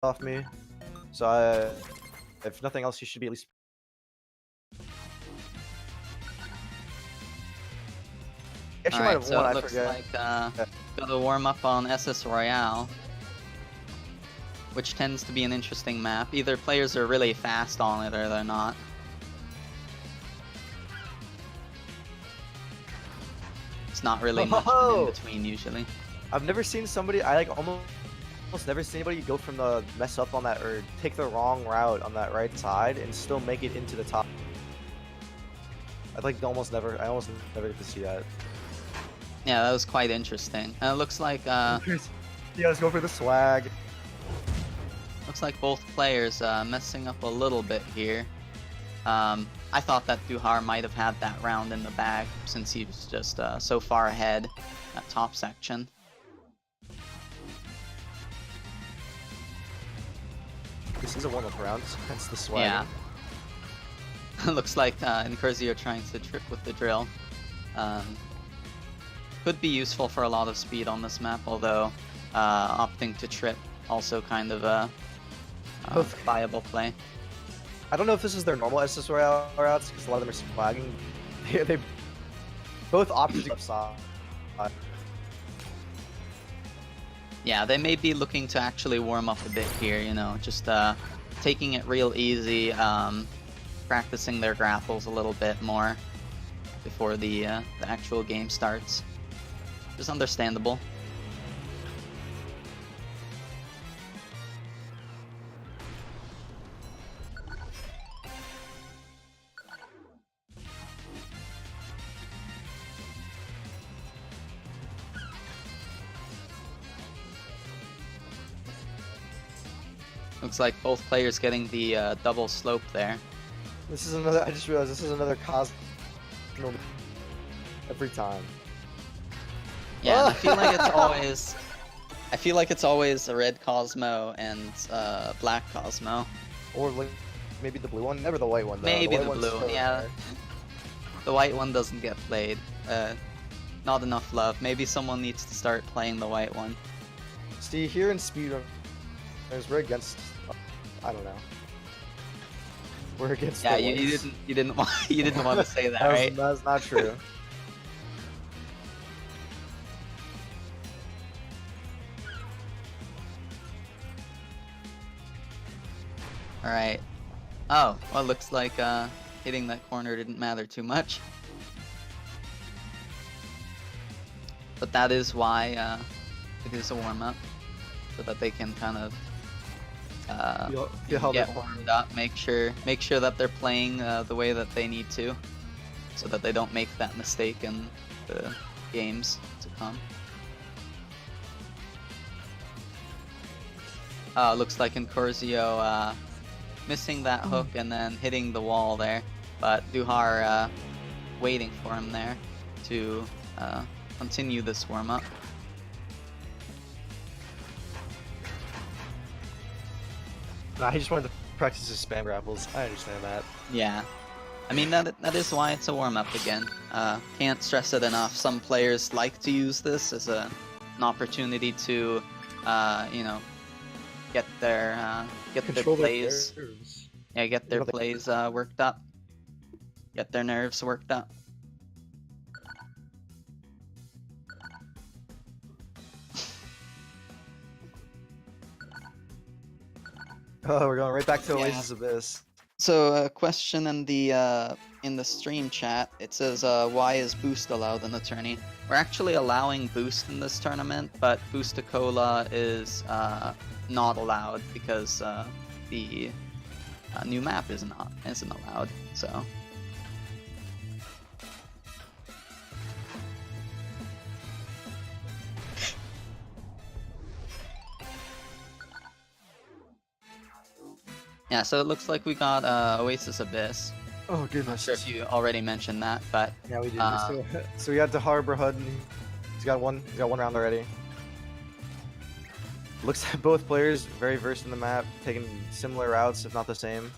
off me. So if nothing else, you should be at least. Actually, might Alright, have so won. it I looks forget. like got a warm up on SS Royale, which tends to be an interesting map. Either players are really fast on it or they're not. It's not really much in between usually. I've never seen somebody. I like almost never seen anybody go from the mess up on that or take the wrong route on that right side and still make it into the top. I almost never get to see that. Yeah, that was quite interesting. And it looks like Yeah, let's go for the swag. looks like both players messing up a little bit here. I thought that Duhar might have had that round in the bag since he was just so far ahead at top section. This is a warm-up round. That's the swag. Yeah. Looks like Incursio trying to trick with the drill. Could be useful for a lot of speed on this map, although opting to trip also kind of a viable play. I don't know if this is their normal SS Royale routes because a lot of them are swagging. They both opted to upside. Yeah, they may be looking to actually warm up a bit here, you know, just taking it real easy, practicing their grapples a little bit more before the actual game starts. Just understandable. Looks like both players getting the double slope there. This is another. I just realized this is another Cosmo. Every time. Yeah, I feel like it's always. I feel like it's always a red Cosmo and black Cosmo. Or like maybe the blue one. Never the white one though. Maybe the white blue. one's so Yeah. rare. The white one doesn't get played. Not enough love. Maybe someone needs to start playing the white one. See, here in Speedrunners, we're against. I don't know. We're against. Yeah, the you whites. didn't want to say that, That was- right? That's not true. All right. Oh, well, looks like hitting that corner didn't matter too much. But that is why it is a warm up, so that they can kind of Feel get warmed up, make sure that they're playing the way that they need to, so that they don't make that mistake in the games to come. Looks like Incursio missing that hook and then hitting the wall there, but Duhar waiting for him there to continue this warm up. Nah, he just wanted to practice his spam grapples. I understand that. Yeah, I mean that is why it's a warm up again. Can't stress it enough. Some players like to use this as an opportunity to, you know, get their plays. Yeah, get their plays worked up. Get their nerves worked up. Oh, we're going right back to Oasis Abyss. So a question in the stream chat, it says why is boost allowed in the tourney? We're actually allowing boost in this tournament, but Boost-A-Cola is not allowed because the new map isn't allowed. So. Yeah, so it looks like we got Oasis Abyss. Oh I'm goodness. not sure if you already mentioned that, but Yeah, we did. So we got DuharbrahuD. He's got one round already. Looks like both players very versed in the map, taking similar routes, if not the same.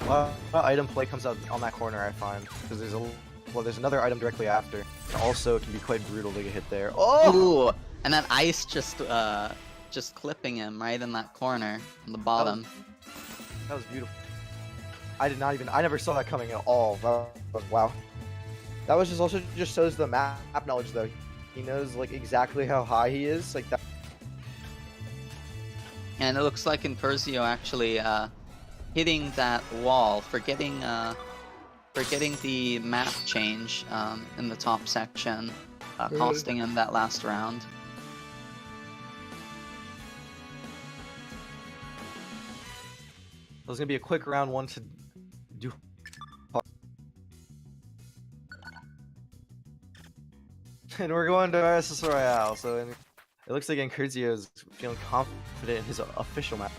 A lot of item play comes out on that corner, I find, because there's another item directly after. Also, it can be quite brutal to get hit there. Oh! Ooh, And that ice just clipping him right in that corner on the bottom. That was beautiful. I never saw that coming at all. Wow. That was just also just shows the map knowledge though. He knows like exactly how high he is, like that. And it looks like Incursio actually hitting that wall, forgetting the map change in the top section, costing him that last round. It was gonna be a quick round one to do. And we're going to SS Royale, so it looks like Incursio is feeling confident in his official map.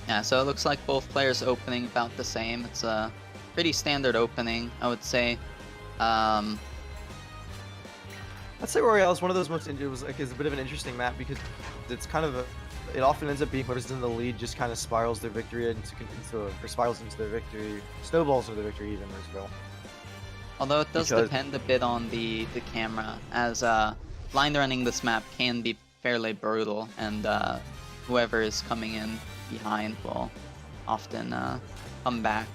Yeah, so it looks like both players opening about the same. It's a pretty standard opening, I would say. I'd say Royale is one of those most. It was like is a bit of an interesting map because it's kind of it often ends up being whoever's in the lead just kind of spirals their victory or spirals into their victory, snowballs into their victory even as well. Although it does depend a bit on the camera, as blind running this map can be fairly brutal, and whoever is coming in behind will often come back.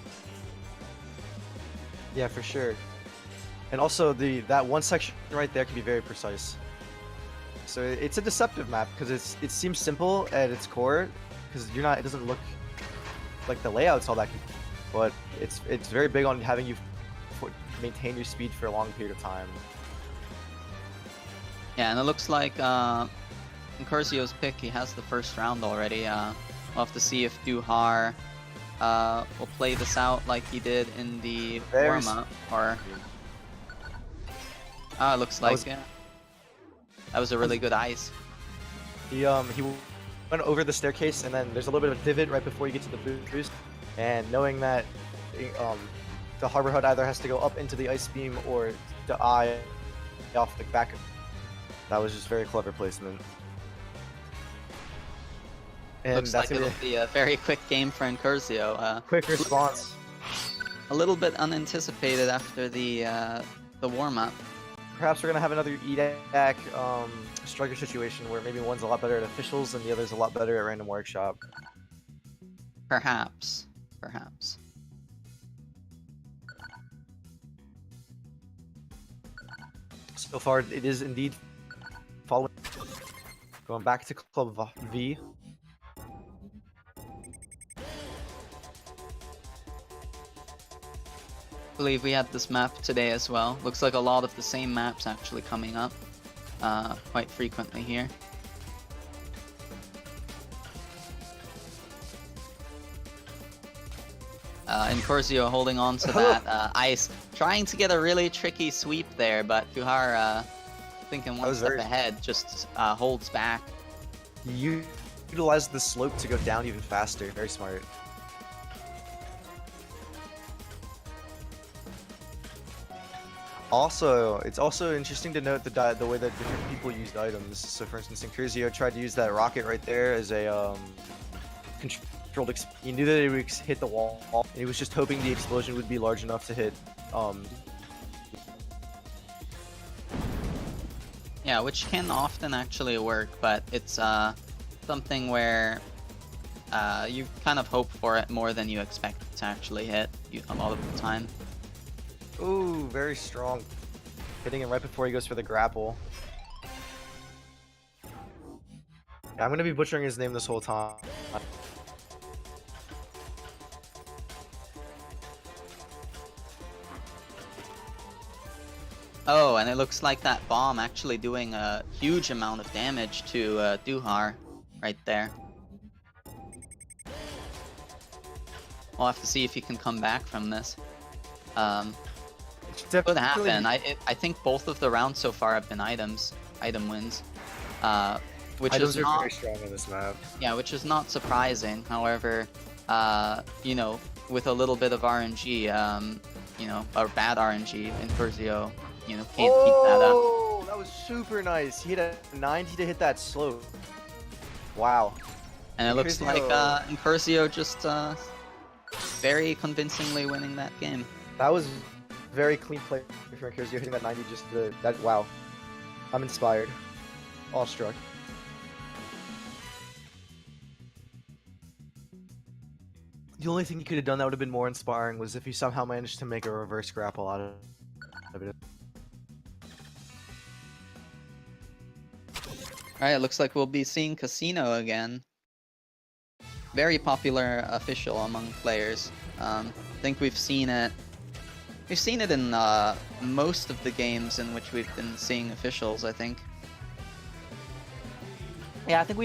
Yeah, for sure. And also that one section right there can be very precise. So it's a deceptive map because it seems simple at its core because it doesn't look like the layout's all that, but it's very big on having you maintain your speed for a long period of time. Yeah, and it looks like Incursio's pick, he has the first round already. We'll have to see if Duhar will play this out like he did in the warm-up, or... it looks like that was a really good ice. He went over the staircase, and then there's a little bit of a divot right before you get to the boost, and knowing that DuharbrahuD either has to go up into the ice beam or die off the back. That was just very clever placement. And looks like it'll be a very quick game for Incursio. Quick response. A little bit unanticipated after the warm-up. Perhaps we're gonna have another EDAC striker situation where maybe one's a lot better at officials and the other's a lot better at random workshop. Perhaps. So far, it is indeed following. Going back to Club V. I believe we had this map today as well. Looks like a lot of the same maps actually coming up quite frequently here. Incursio holding on to that ice, trying to get a really tricky sweep there, but Duhar thinking one step ahead, just holds back. You utilized the slope to go down even faster. Very smart. Also, it's also interesting to note the way that different people used items. So, for instance, Incursio tried to use that rocket right there as a controlled. He knew that it would hit the wall, and he was just hoping the explosion would be large enough to hit. Yeah, which can often actually work, but it's something where you kind of hope for it more than you expect it to actually hit a lot of the time. Ooh, very strong. Hitting him right before he goes for the grapple. Yeah, I'm gonna be butchering his name this whole time. Oh, and it looks like that bomb actually doing a huge amount of damage to Duhar right there. We'll have to see if he can come back from this. Could happen. I think both of the rounds so far have been item wins, which items is not very strong in this map. Yeah, which is not surprising. However, you know, with a little bit of RNG, you know, or bad RNG, Incursio, you know, can't keep that up. Oh, that was super nice. He hit a 90 to hit that slope. Wow. And it looks like Incursio just very convincingly winning that game. That was very clean play for Incursio hitting that 90 just that wow. I'm inspired. Awestruck. The only thing he could have done that would have been more inspiring was if he somehow managed to make a reverse grapple out of it. Alright, it looks like we'll be seeing Casino again. Very popular official among players. I think we've seen it. We've seen it in most of the games in which we've been seeing officials, I think. Yeah, I think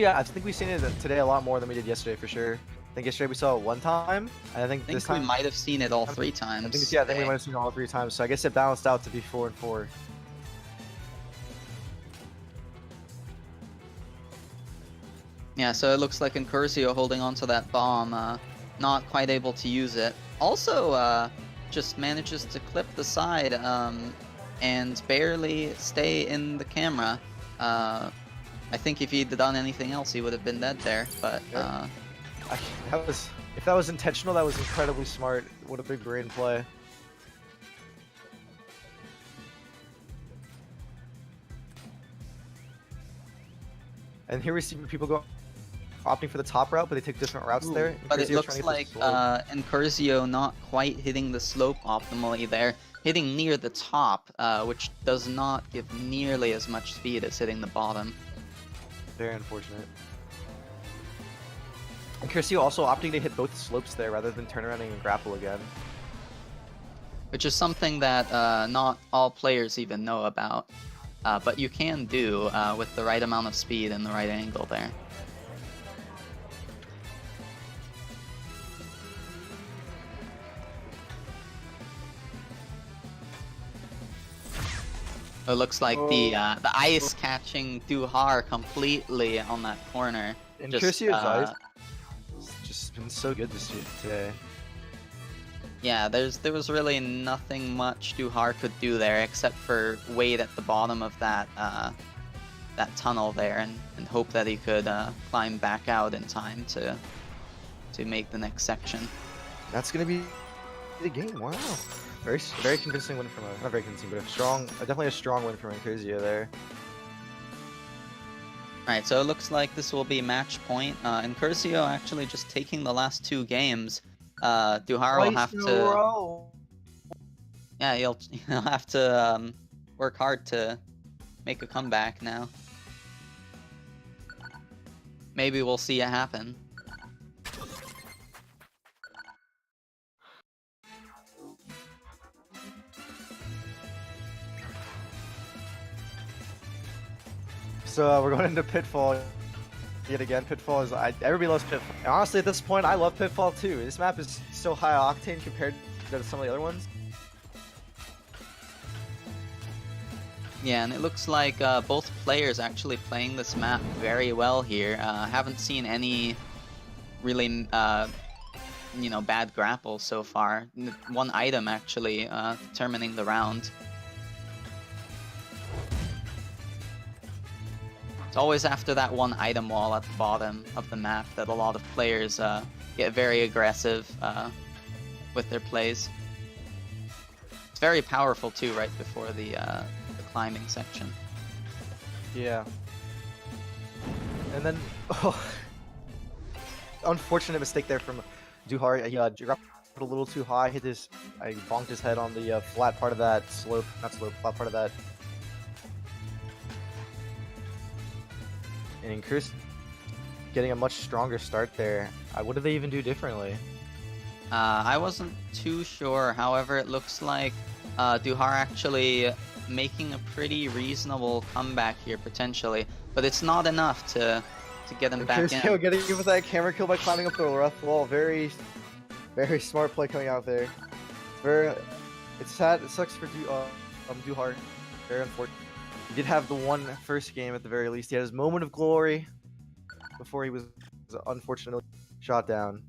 we've seen it today a lot more than we did yesterday for sure. I think yesterday we saw it one time, and I think this time we might have seen it all 3 times. I think we might have seen it all 3 times. So I guess it balanced out to be 4 and 4. Yeah, so it looks like Incursio holding onto that bomb, not quite able to use it. Also, just manages to clip the side and barely stay in the camera. I think if he'd done anything else, he would have been dead there. But if that was intentional, that was incredibly smart. What a big brain play. And here we see people go opting for the top route, but they take different routes there. But it looks like Incursio not quite hitting the slope optimally there, hitting near the top, which does not give nearly as much speed as hitting the bottom. Very unfortunate. Incursio also opting to hit both slopes there rather than turn around and grapple again. Which is something that not all players even know about, but you can do with the right amount of speed and the right angle there. It looks like the ice catching Duhar completely on that corner. Incursio's ice just been so good this year today. Yeah, there was really nothing much Duhar could do there except for wait at the bottom of that that tunnel there and hope that he could climb back out in time to make the next section. That's gonna be the game. Wow. Very convincing win from not very convincing, but definitely a strong win from Incursio there. Alright, so it looks like this will be match point. Incursio actually just taking the last 2 games. Duhar will have to... Yeah, he'll have to work hard to make a comeback now. Maybe we'll see it happen. So we're going into Pitfall yet again. Pitfall is everybody loves Pitfall. And honestly, at this point, I love Pitfall too. This map is so high octane compared to some of the other ones. Yeah, and it looks like both players actually playing this map very well here. Haven't seen any really, you know, bad grapples so far. One item actually determining the round. It's always after that one item wall at the bottom of the map that a lot of players get very aggressive with their plays. It's very powerful too, right before the climbing section. Yeah. And then, unfortunate mistake there from Duhar. He dropped a little too high, I bonked his head on the flat part of that slope, flat part of that. And Incursio getting a much stronger start there. What did they even do differently? I wasn't too sure. However, it looks like Duhar actually making a pretty reasonable comeback here potentially, but it's not enough to get him back in. Incursio getting with that camera kill by climbing up the rough wall. Very smart play coming out there. It's sad. It sucks for Duhar. Very unfortunate. He did have the one first game at the very least. He had his moment of glory before he was unfortunately shot down.